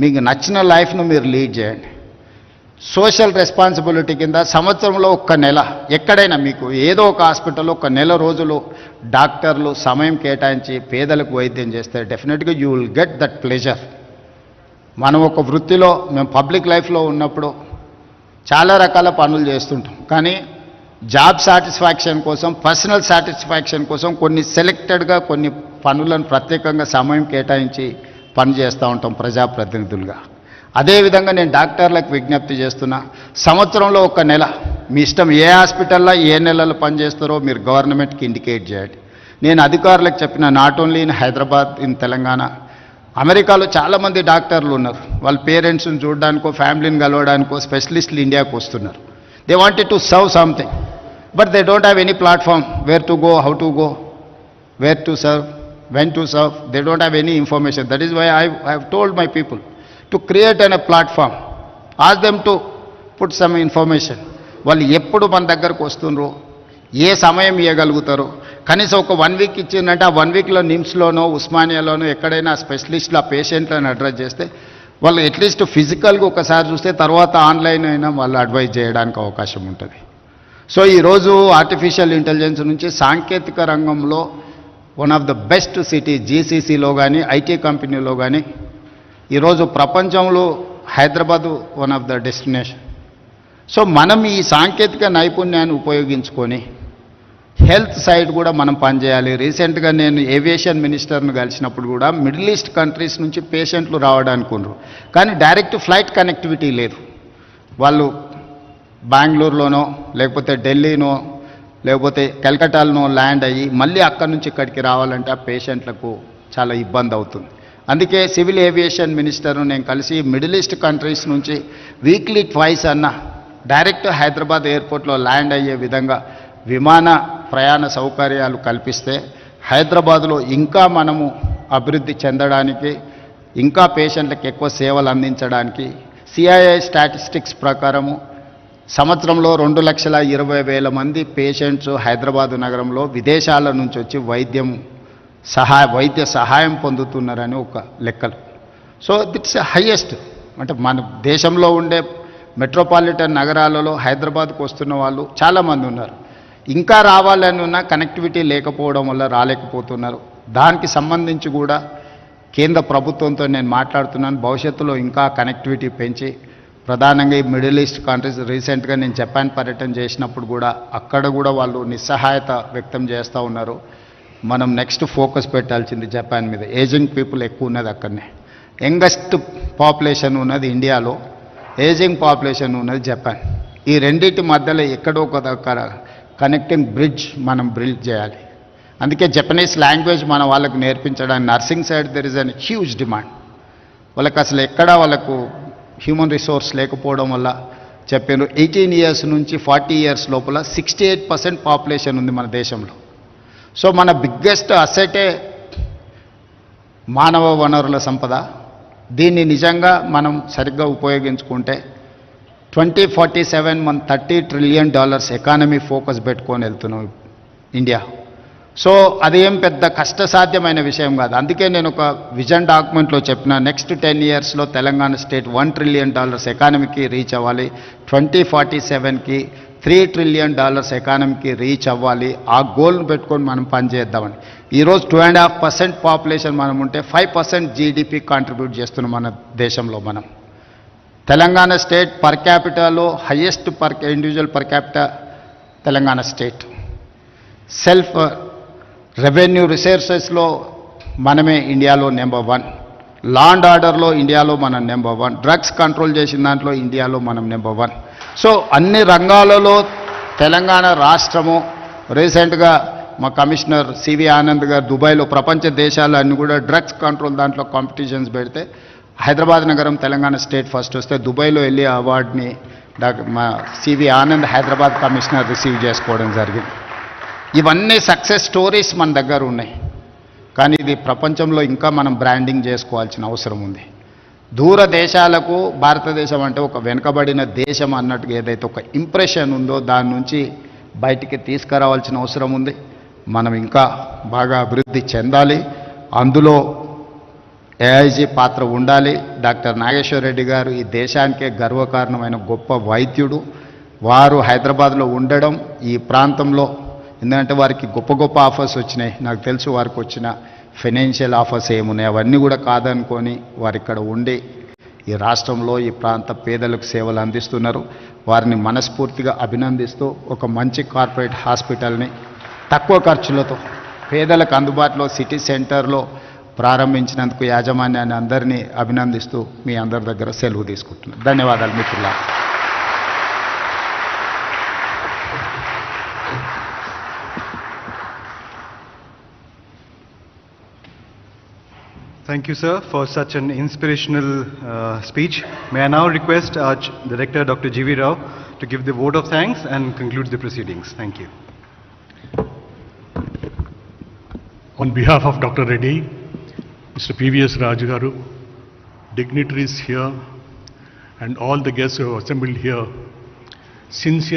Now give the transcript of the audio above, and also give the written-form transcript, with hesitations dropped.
మీకు నచ్చిన లైఫ్ను మీరు లీడ్ చేయండి. సోషల్ రెస్పాన్సిబిలిటీ కింద సంవత్సరంలో ఒక్క నెల ఎక్కడైనా మీకు ఏదో ఒక హాస్పిటల్లో ఒక నెల రోజులు డాక్టర్లు సమయం కేటాయించి పేదలకు వైద్యం చేస్తే డెఫినెట్గా you will get that pleasure. మనం ఒక వృత్తిలో మేము పబ్లిక్ లైఫ్లో ఉన్నప్పుడు చాలా రకాల పనులు చేస్తుంటాం, కానీ జాబ్ సాటిస్ఫాక్షన్ కోసం, పర్సనల్ సాటిస్ఫాక్షన్ కోసం కొన్ని సెలెక్టెడ్గా కొన్ని పనులను ప్రత్యేకంగా సమయం కేటాయించి పని చేస్తూ ఉంటాం ప్రజాప్రతినిధులుగా. అదేవిధంగా నేను డాక్టర్లకు విజ్ఞప్తి చేస్తున్నా, సంవత్సరంలో ఒక నెల మీ ఇష్టం ఏ హాస్పిటల్లో ఏ నెలలు పనిచేస్తారో మీరు గవర్నమెంట్కి ఇండికేట్ చేయండి. నేను అధికారులకు చెప్పిన, not only in Hyderabad, in Telangana, అమెరికాలో చాలామంది డాక్టర్లు ఉన్నారు. వాళ్ళ పేరెంట్స్ని చూడడానికో ఫ్యామిలీని కలవడానికో స్పెషలిస్టులు ఇండియాకు వస్తున్నారు. They wanted to serve something, but they don't have any platform where to go, how to go, where to serve, when to serve. They don't have any information. That is why I have told my people to create a platform. Ask them to put some information. వాళ్ళు ఎప్పుడు మన దగ్గరకు వస్తుండ్రో, ఏ సమయం ఇవ్వగలుగుతారో, కనీసం ఒక 1 week ఇచ్చిందంటే ఆ 1 వీక్లో నిమ్స్లోనో ఉస్మానియాలోనో ఎక్కడైనా స్పెషలిస్టులు ఆ పేషెంట్లను అడ్రస్ చేస్తే వాళ్ళు అట్లీస్ట్ ఫిజికల్గా ఒకసారి చూస్తే తర్వాత ఆన్లైన్ అయినా వాళ్ళు అడ్వైజ్ చేయడానికి అవకాశం ఉంటుంది. సో ఈరోజు ఆర్టిఫిషియల్ ఇంటెలిజెన్స్ నుంచి సాంకేతిక రంగంలో one of the best city జీసీసీలో కానీ ఐటీ కంపెనీలో కానీ ఈరోజు ప్రపంచంలో Hyderabad one of the destination. So మనం ఈ సాంకేతిక నైపుణ్యాన్ని ఉపయోగించుకొని హెల్త్ సైడ్ కూడా మనం పనిచేయాలి. రీసెంట్గా నేను ఏవియేషన్ మినిస్టర్ను కలిసినప్పుడు కూడా మిడిల్ ఈస్ట్ కంట్రీస్ నుంచి పేషెంట్లు రావడానికి ఉన్నారు, కానీ డైరెక్ట్ ఫ్లైట్ కనెక్టివిటీ లేదు. వాళ్ళు బెంగళూరులోనో లేకపోతే ఢిల్లీనో లేకపోతే కలకట్టాలో ల్యాండ్ అయ్యి మళ్ళీ అక్కడి నుంచి ఇక్కడికి రావాలంటే ఆ పేషెంట్లకు చాలా ఇబ్బంది అవుతుంది. అందుకే సివిల్ ఏవియేషన్ మినిస్టర్ను నేను కలిసి మిడిల్ ఈస్ట్ కంట్రీస్ నుంచి వీక్లీ ట్వైస్ అన్న డైరెక్ట్ హైదరాబాద్ ఎయిర్పోర్ట్లో ల్యాండ్ అయ్యే విధంగా విమాన ప్రయాణ సౌకర్యాలు కల్పిస్తే హైదరాబాద్లో ఇంకా మనము అభివృద్ధి చెందడానికి, ఇంకా పేషెంట్లకు ఎక్కువ సేవలు అందించడానికి సిఐఐ స్టాటిస్టిక్స్ ప్రకారము సంవత్సరంలో 2,20,000 మంది పేషెంట్స్ హైదరాబాదు నగరంలో విదేశాల నుంచి వచ్చి వైద్య సహాయం పొందుతున్నారని ఒక లెక్కలు. So it's highest. అంటే మన దేశంలో ఉండే మెట్రోపాలిటన్ నగరాలలో హైదరాబాద్కు వస్తున్న వాళ్ళు చాలామంది ఉన్నారు. ఇంకా రావాలని ఉన్న కనెక్టివిటీ లేకపోవడం వల్ల రాలేకపోతున్నారు. దానికి సంబంధించి కూడా కేంద్ర ప్రభుత్వంతో నేను మాట్లాడుతున్నాను. భవిష్యత్తులో ఇంకా కనెక్టివిటీ పెంచి ప్రధానంగా ఈ మిడిల్ ఈస్ట్ కంట్రీస్, రీసెంట్గా నేను జపాన్ పర్యటన చేసినప్పుడు కూడా అక్కడ కూడా వాళ్ళు నిస్సహాయత వ్యక్తం చేస్తూ ఉన్నారు. మనం నెక్స్ట్ ఫోకస్ పెట్టాల్సింది జపాన్ మీద. ఏజింగ్ పీపుల్ ఎక్కువ ఉన్నది అక్కడనే. యంగెస్ట్ పాపులేషన్ ఉన్నది ఇండియాలో, ఏజింగ్ పాపులేషన్ ఉన్నది జపాన్. ఈ రెండింటి మధ్యలో ఎక్కడో ఒక దగ్గర కనెక్టింగ్ బ్రిడ్జ్ మనం బిల్డ్ చేయాలి. అందుకే జపనీస్ లాంగ్వేజ్ మన వాళ్ళకు నేర్పించడానికి nursing side there is an huge demand. వాళ్ళకి అసలు ఎక్కడా వాళ్ళకు హ్యూమన్ రిసోర్స్ లేకపోవడం వల్ల చెప్పారు 18 ఇయర్స్ నుంచి 40 ఇయర్స్ లోపల 68% పాపులేషన్ ఉంది మన దేశంలో. సో మన బిగ్గెస్ట్ అసెటే మానవ వనరుల సంపద. దీన్ని నిజంగా మనం సరిగ్గా ఉపయోగించుకుంటే 2047 మనం $30 ట్రిలియన్ ఎకానమీ ఫోకస్ పెట్టుకొని వెళ్తున్నాం ఇండియా. సో అదేం పెద్ద కష్టసాధ్యమైన విషయం కాదు. అందుకే నేను ఒక విజన్ డాక్యుమెంట్లో చెప్పిన నెక్స్ట్ 10 ఇయర్స్లో తెలంగాణ స్టేట్ $1 ట్రిలియన్ ఎకానమీకి రీచ్ అవ్వాలి, 2047కి $3 ట్రిలియన్ ఎకానమీకి రీచ్ అవ్వాలి. ఆ గోల్ను పెట్టుకొని మనం పనిచేద్దామని. ఈరోజు 2.5% పాపులేషన్ మనం ఉంటే 5% జీడిపి కాంట్రిబ్యూట్ చేస్తున్నాం మన దేశంలో. మనం తెలంగాణ స్టేట్ పర్ క్యాపిటాలో highest individual per capita Telangana state. Self revenue రిసోర్సెస్లో మనమే ఇండియాలో నెంబర్ 1, లా అండ్ ఆర్డర్లో ఇండియాలో మనం నెంబర్ 1, డ్రగ్స్ కంట్రోల్ చేసిన దాంట్లో ఇండియాలో మనం నెంబర్ 1. సో అన్ని రంగాలలో తెలంగాణ రాష్ట్రము. రీసెంట్గా మా కమిషనర్ సివి ఆనంద్ గారు దుబాయ్లో ప్రపంచ దేశాలన్నీ కూడా డ్రగ్స్ కంట్రోల్ దాంట్లో కాంపిటీషన్స్ పెడితే హైదరాబాద్ నగరం తెలంగాణ స్టేట్ ఫస్ట్ వస్తే దుబాయ్లో వెళ్ళి అవార్డుని మా సివి ఆనంద్ హైదరాబాద్ కమిషనర్ రిసీవ్ చేసుకోవడం జరిగింది. ఇవన్నీ సక్సెస్ స్టోరీస్ మన దగ్గర ఉన్నాయి, కానీ ఇది ప్రపంచంలో ఇంకా మనం బ్రాండింగ్ చేసుకోవాల్సిన అవసరం ఉంది. దూర దేశాలకు భారతదేశం అంటే ఒక వెనుకబడిన దేశం అన్నట్టుగా ఏదైతే ఒక ఇంప్రెషన్ ఉందో దాని నుంచి బయటికి తీసుకురావాల్సిన అవసరం ఉంది. మనం ఇంకా బాగా అభివృద్ధి చెందాలి. అందులో ఏఐజీ పాత్ర ఉండాలి. డాక్టర్ నాగేశ్వర రెడ్డి గారు ఈ దేశానికే గర్వకారణమైన గొప్ప వైద్యుడు. వారు హైదరాబాద్లో ఉండడం ఈ ప్రాంతంలో, ఎందుకంటే వారికి గొప్ప గొప్ప ఆఫర్స్ వచ్చినాయి. నాకు తెలుసు వారికి వచ్చిన ఫైనాన్షియల్ ఆఫర్స్ ఏమున్నాయి, అవన్నీ కూడా కాదనుకొని వారు ఇక్కడ ఉండి ఈ రాష్ట్రంలో ఈ ప్రాంత పేదలకు సేవలు అందిస్తున్నారు. వారిని మనస్ఫూర్తిగా అభినందిస్తూ ఒక మంచి కార్పొరేట్ హాస్పిటల్ని తక్కువ ఖర్చులతో పేదలకు అందుబాటులో సిటీ సెంటర్లో ప్రారంభించినందుకు యాజమాన్యాన్ని అందరినీ అభినందిస్తూ మీ అందరి దగ్గర సెలవు తీసుకుంటున్నాను. ధన్యవాదాలు మిత్రులారా. Thank you, sir, for such an inspirational speech. May I now request our Director, Dr. G.V. Rao, to give the vote of thanks and conclude the proceedings. Thank you. On behalf of Dr. Reddy, Mr. P.V.S. Raju garu, dignitaries here, and all the guests who have assembled here, sincere